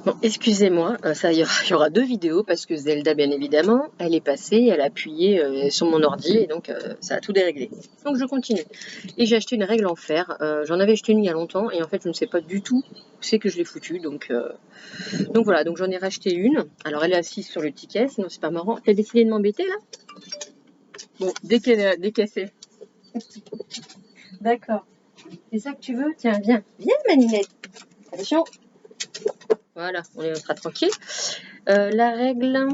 Bon, excusez-moi, ça, il y aura deux vidéos parce que Zelda, bien évidemment, elle est passée, elle a appuyé sur mon ordi et donc ça a tout déréglé. Donc je continue. Et j'ai acheté une règle en fer. J'en avais acheté une il y a longtemps et en fait je ne sais pas du tout où c'est que je l'ai foutue. Donc voilà, donc j'en ai racheté une. Alors elle est assise sur le ticket, sinon c'est pas marrant. T'as décidé de m'embêter là? Bon, dès qu'elle fait. D'accord. C'est ça que tu veux? Tiens, viens. Viens, Maninette. Attention. Voilà, on sera tranquille. La règle,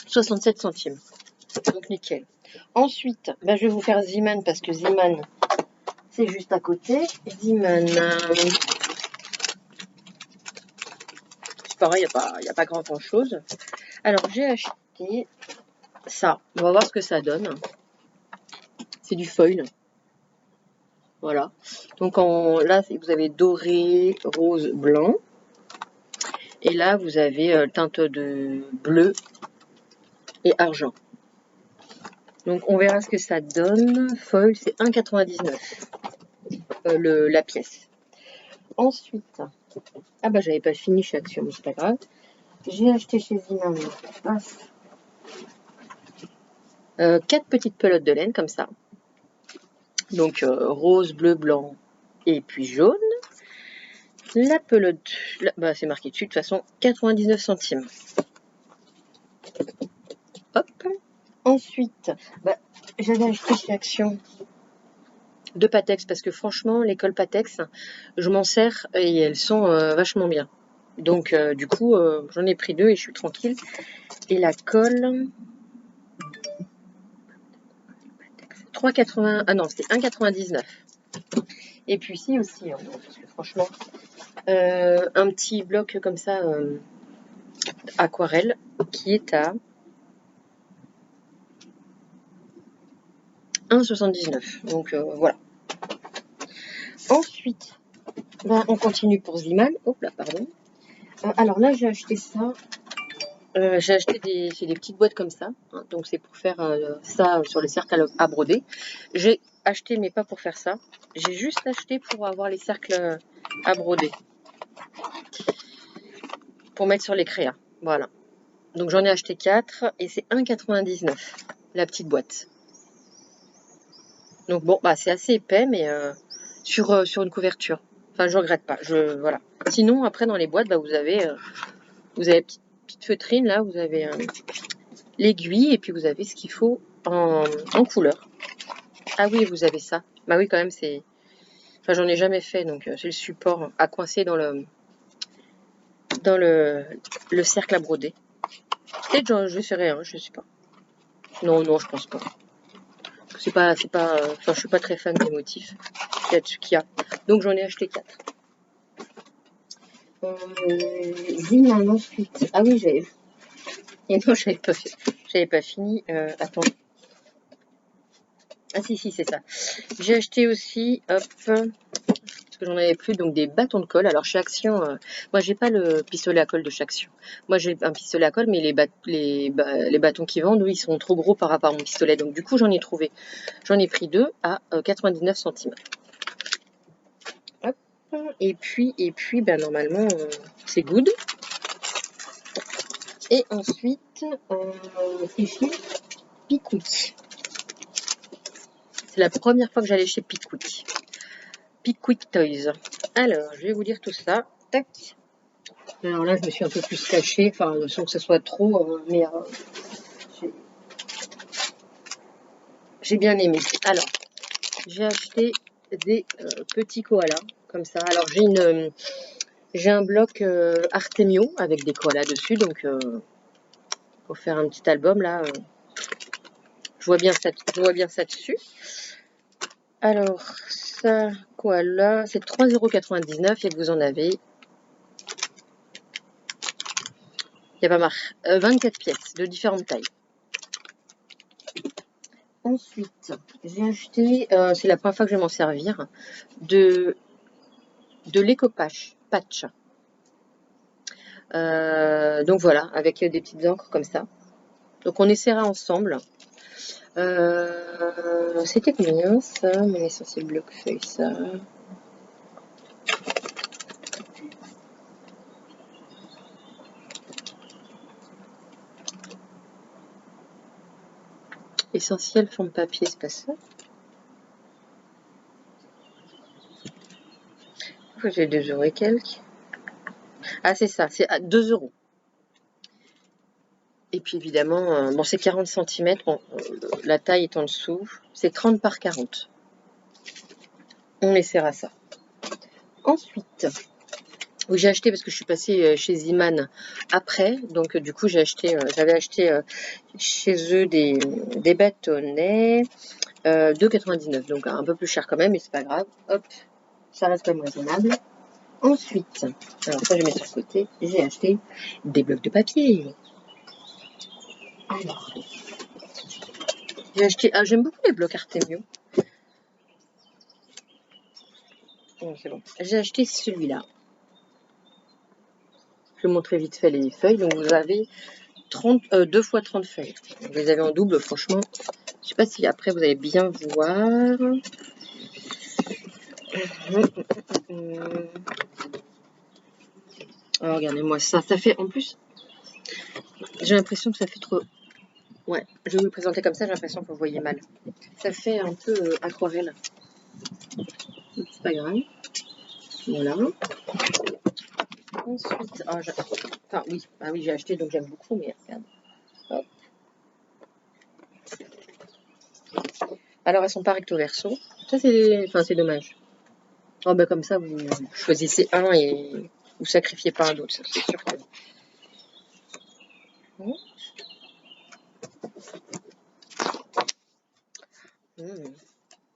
67 centimes. Donc nickel. Ensuite, bah, je vais vous faire Ziman parce que Ziman, c'est juste à côté. Ziman, c'est pareil, il n'y a pas grand chose. Alors j'ai acheté ça. On va voir ce que ça donne. C'est du foil. Voilà. Donc là, vous avez doré, rose, blanc. Et là, vous avez teinte de bleu et argent. Donc on verra ce que ça donne. Foil, c'est 1,99 la pièce. Ensuite, ah bah j'avais pas fini chez Action, mais c'est pas grave. J'ai acheté chez Ziman 4 petites pelotes de laine comme ça. Donc rose, bleu, blanc et puis jaune. La pelote, bah, c'est marqué dessus de toute façon, 99 centimes. Hop. Ensuite, bah, j'avais acheté chez Action 2 Patex parce que franchement, les colles Patex, je m'en sers et elles sont vachement bien. Donc du coup, j'en ai pris 2 et je suis tranquille. Et la colle, 3,80, ah non, c'est 1,99. Et puis ici aussi, hein, parce que franchement, un petit bloc comme ça, aquarelle, qui est à 1,79. Donc voilà. Ensuite, ben, on continue pour Ziman. Hop là, pardon. Alors là, j'ai acheté ça. J'ai acheté c'est des petites boîtes comme ça. Hein, donc c'est pour faire ça sur les cercles à broder. J'ai acheté, mais pas pour faire ça. J'ai juste acheté pour avoir les cercles à broder. Pour mettre sur les créas. Voilà. Donc j'en ai acheté 4 et c'est 1,99 la petite boîte. Donc bon, bah c'est assez épais, mais sur une couverture. Enfin, je regrette pas. Voilà. Sinon, après dans les boîtes, bah, vous avez petite feutrine là, vous avez l'aiguille et puis vous avez ce qu'il faut en couleur. Ah oui, vous avez ça. Bah oui, quand même, c'est. Enfin, j'en ai jamais fait, donc c'est le support à coincer dans le cercle à broder. Peut-être je ferai, hein, je sais pas. Non, je pense pas. Enfin, je suis pas très fan des motifs. Il y a de ce qu'il y a. Donc j'en ai acheté 4. Ziman ensuite. Ah oui, et non, j'avais pas fini. Attends. Ah si, c'est ça. J'ai acheté aussi, hop, parce que j'en avais plus, donc des bâtons de colle. Alors chez Action, moi j'ai pas le pistolet à colle de chez Action. Moi j'ai un pistolet à colle, mais les bâtons qu'ils vendent, oui, ils sont trop gros par rapport à mon pistolet. Donc du coup j'en ai trouvé. J'en ai pris 2 à 99 centimes. Hop. Et puis ben, normalement c'est good. Et ensuite, c'est chez Pickwick. C'est la première fois que j'allais chez Pickwick. Pickwick Toys. Alors, je vais vous dire tout ça. Tac. Alors là, je me suis un peu plus cachée, enfin, sans que ce soit trop, mais j'ai bien aimé. Alors, j'ai acheté des petits koalas, comme ça. Alors, j'ai un bloc Artemio avec des koalas dessus, donc pour faire un petit album là, je vois bien ça dessus. Alors, ça, koala, c'est 3,99 € et vous en avez, il n'y a pas marre, 24 pièces de différentes tailles. Ensuite, j'ai acheté, c'est la première fois que je vais m'en servir, de l'éco-patch. Donc voilà, avec des petites encres comme ça. Donc on essaiera ensemble. C'était combien ça? Mon essentiel bloc feuille, ça. Essentiel fond de papier, c'est pas ça. Pourquoi j'ai 2 € et quelques? Ah, c'est ça, c'est à 2 €. Et puis évidemment, bon, c'est 40 centimètres. Bon, la taille est en dessous. C'est 30 par 40. On essaiera ça. Ensuite, oui, j'ai acheté parce que je suis passée chez Ziman après. Donc, du coup, j'avais acheté chez eux des bâtonnets 2,99. Donc, un peu plus cher quand même, mais c'est pas grave. Hop, ça reste quand même raisonnable. Ensuite, alors ça, je mets sur le côté. J'ai acheté des blocs de papier. Alors, j'ai acheté. Ah, j'aime beaucoup les blocs Artemio. Bon, c'est bon. J'ai acheté celui-là. Je vais vous montrer vite fait les feuilles. Donc, vous avez 2 fois 30 feuilles. Vous les avez en double, franchement. Je sais pas si après vous allez bien voir. Alors, regardez-moi ça. Ça fait, en plus, j'ai l'impression que ça fait trop... Ouais, je vais vous le présenter comme ça, j'ai l'impression que vous voyez mal. Ça fait un peu aquarelle. C'est pas grave. Voilà. Ensuite, enfin oui, ah oui, j'ai acheté donc j'aime beaucoup, mais regarde. Hop. Alors elles sont pas recto verso. Ça c'est dommage. Oh bah comme ça vous choisissez un et vous sacrifiez pas un autre, ça c'est sûr que.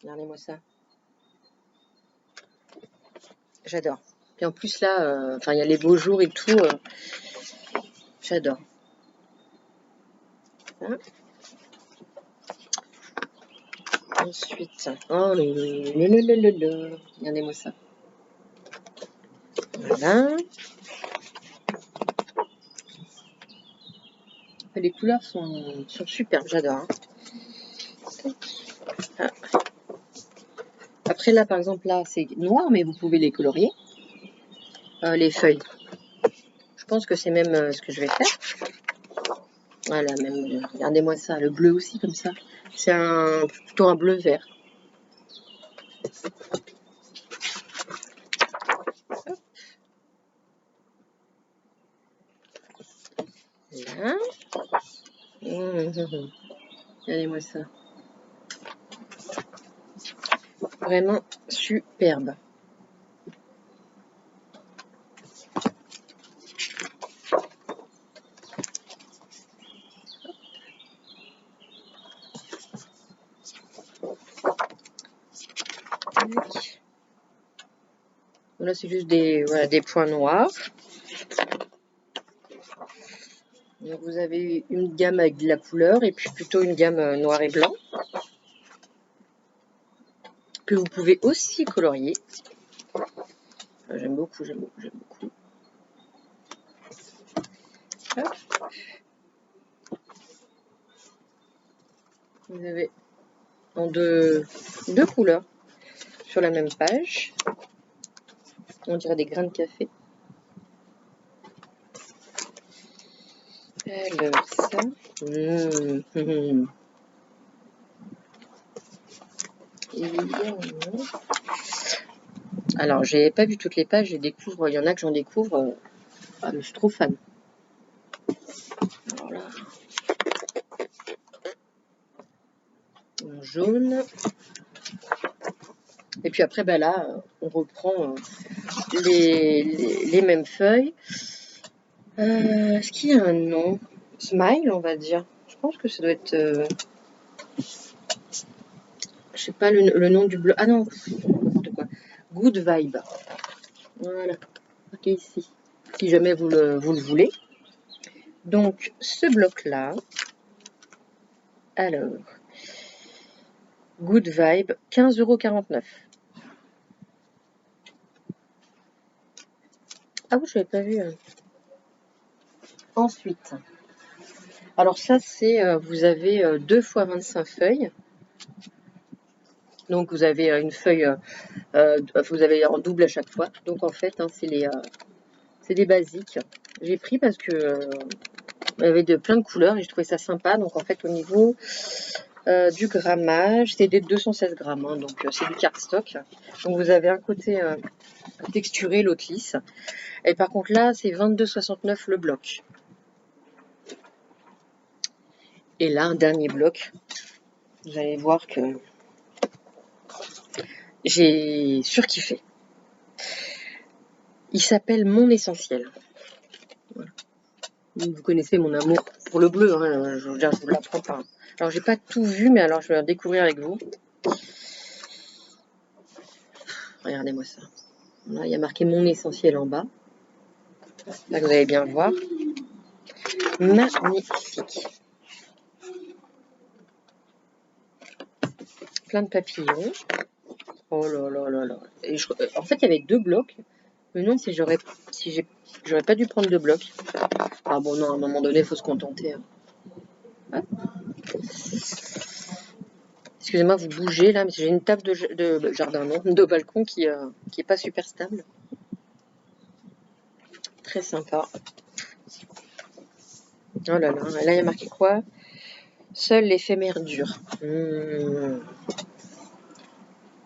Regardez-moi ça. J'adore. Puis en plus là, il y a les beaux jours et tout. J'adore. Hein. Ensuite, oh regardez-moi ça. Voilà. Les couleurs sont superbes, j'adore. Hein. Après là, par exemple, là c'est noir, mais vous pouvez les colorier. Les feuilles. Je pense que c'est même ce que je vais faire. Voilà, même, regardez-moi ça, le bleu aussi comme ça. C'est plutôt un bleu vert. Là. Regardez-moi ça. Vraiment superbe. Là, c'est juste des points noirs. Donc, vous avez une gamme avec de la couleur et puis plutôt une gamme noir et blanc. Que vous pouvez aussi colorier. J'aime beaucoup. Hop. Vous avez en deux couleurs sur la même page. On dirait des grains de café. Alors ça. Alors j'ai pas vu toutes les pages, il y en a que j'en découvre. Je suis trop fan. Alors là. En jaune. Et puis après, là, on reprend les mêmes feuilles. Est-ce qu'il y a un nom? Smile, on va dire. Je pense que ça doit être... je sais pas le nom du bleu. Ah non, n'importe quoi. Good Vibe. Voilà. Ok, ici. Si jamais vous le voulez. Donc, ce bloc-là. Alors. Good Vibe, 15,49 €. Ah oui, je l'avais pas vu. Ensuite. Alors ça, c'est, vous avez 2 fois 25 feuilles. Donc vous avez une feuille, vous avez en double à chaque fois. Donc en fait, hein, c'est des basiques. J'ai pris parce que il y avait plein de couleurs et je trouvais ça sympa. Donc en fait, au niveau Du grammage, c'est des 216 grammes, hein, donc c'est du cardstock. Donc vous avez un côté texturé, l'autre lisse. Et par contre là, c'est 22,69 le bloc. Et là, un dernier bloc. Vous allez voir que j'ai surkiffé. Il s'appelle Mon Essentiel. Voilà. Vous connaissez mon amour pour le bleu, hein, je vous l'apprends pas. Alors j'ai pas tout vu, mais alors je vais découvrir avec vous. Regardez-moi ça. Voilà, il y a marqué Mon Essentiel en bas. Là, vous allez bien voir. Magnifique. Plein de papillons. Oh là là là là. Et en fait, il y avait 2 blocs. Je me demande si j'aurais pas dû prendre 2 blocs. Ah bon, non, à un moment donné, il faut se contenter. Hein. Ah. Excusez-moi, vous bougez là, mais j'ai une table de jardin, non, de balcon qui est pas super stable. Très sympa. Oh là là, là il y a marqué quoi? Seul l'éphémère dure.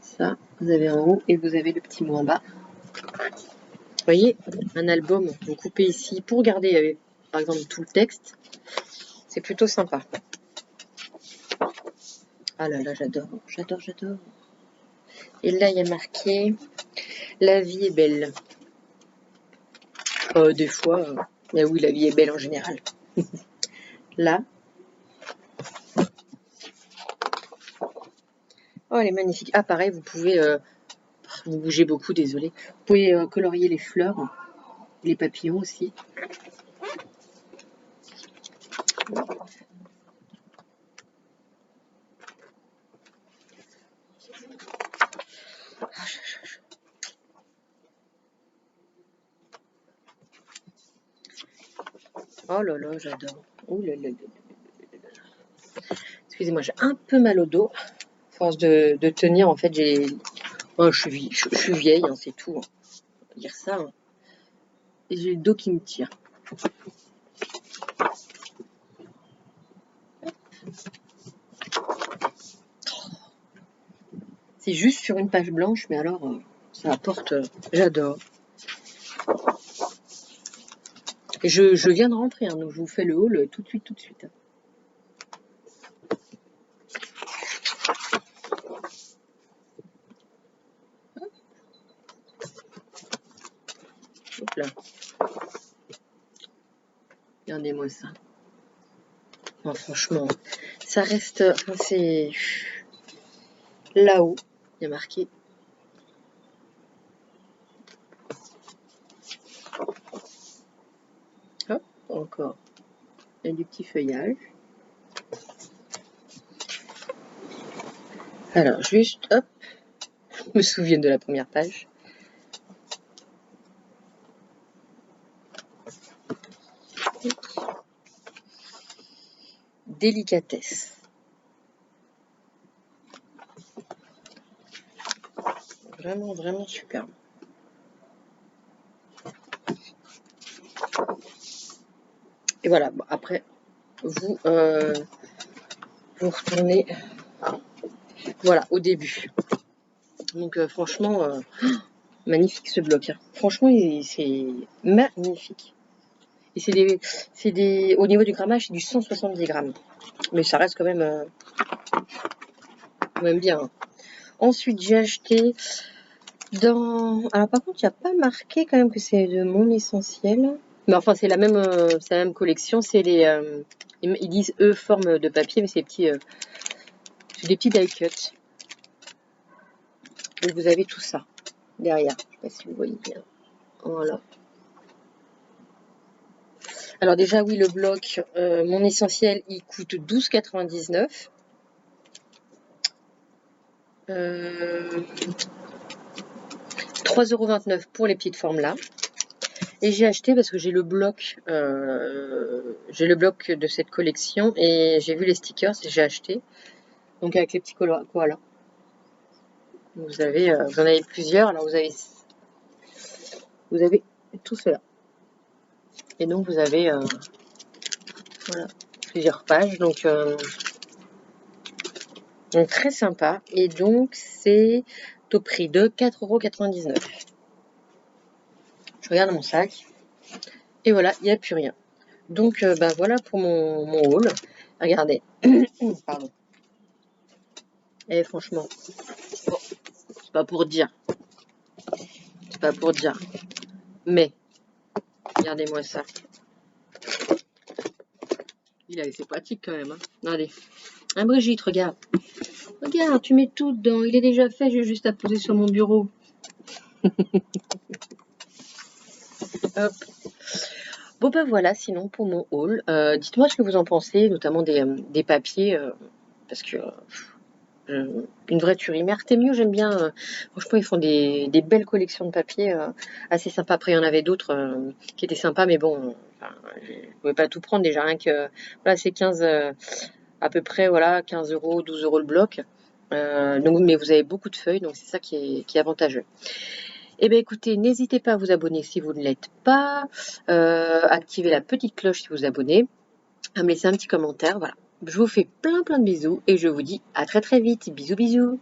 Ça, vous avez en haut et vous avez le petit mot en bas. Vous voyez, un album, vous coupez ici pour garder, par exemple, tout le texte. C'est plutôt sympa. Ah là là, j'adore, j'adore, j'adore. Et là, il y a marqué « La vie est belle ». Des fois, mais oui, la vie est belle en général. Là. Oh, elle est magnifique. Ah, pareil, vous pouvez... vous bougez beaucoup, désolé. Vous pouvez colorier les fleurs, les papillons aussi. Oh là là, j'adore. Oh là là là. Excusez-moi, j'ai un peu mal au dos. À force de tenir, en fait, j'ai... Oh, je suis vieille, hein, c'est tout. Hein. On va dire ça. Hein. Et j'ai le dos qui me tire. C'est juste sur une page blanche, mais alors, ça apporte... j'adore. Et je viens de rentrer, hein, donc je vous fais le haul tout de suite, tout de suite. Hop là. Regardez-moi ça. Non, franchement, ça reste... Enfin, c'est... Là-haut, il y a marqué... Hop, encore. Il y a du petit feuillage. Alors, juste, hop, je me souviens de la première page. Délicatesse. Vraiment, vraiment superbe. Et voilà, bon, après, vous retournez, voilà, au début. Donc, franchement, magnifique ce bloc. Hein. Franchement, c'est magnifique. Et au niveau du grammage, c'est du 170 grammes. Mais ça reste quand même bien. Hein. Ensuite, j'ai acheté alors par contre, il n'y a pas marqué quand même que c'est de Mon Essentiel. Mais enfin, c'est la même collection. C'est ils disent forme de papier, mais c'est c'est des petits die cuts. Donc vous avez tout ça derrière. Je ne sais pas si vous voyez bien. Voilà. Alors déjà, oui, le bloc Mon Essentiel, il coûte 12,99 €. 3,29 € pour les petites formes là. Et j'ai acheté parce que j'ai le bloc de cette collection et j'ai vu les stickers et j'ai acheté. Donc avec les petits koalas. Vous en avez plusieurs. Alors vous avez tout cela. Et donc vous avez voilà, plusieurs pages. Donc Donc très sympa. Et donc c'est au prix de 4,99 €. Je regarde mon sac. Et voilà, il n'y a plus rien. Donc bah, voilà pour mon haul. Regardez. Pardon. Et franchement, bon, c'est pas pour dire. C'est pas pour dire. Mais, regardez-moi ça. C'est pratique quand même. Hein. Allez. Ah, Brigitte, regarde. Regarde, tu mets tout dedans. Il est déjà fait, j'ai juste à poser sur mon bureau. Hop. Bon bah voilà, sinon pour mon haul, dites-moi ce que vous en pensez, notamment des papiers, parce que une vraie tuerie. Mais Artemio, j'aime bien. Franchement, ils font des belles collections de papiers assez sympas. Après, il y en avait d'autres qui étaient sympas, mais bon, enfin, je ne pouvais pas tout prendre déjà. Rien que voilà, c'est 15 à peu près, voilà, 15 euros, 12 € le bloc. Donc, mais vous avez beaucoup de feuilles, donc c'est ça qui est avantageux. Eh bien, écoutez, n'hésitez pas à vous abonner si vous ne l'êtes pas, activez la petite cloche si vous vous abonnez, à me laisser un petit commentaire. Voilà. Je vous fais plein de bisous et je vous dis à très très vite. Bisous bisous.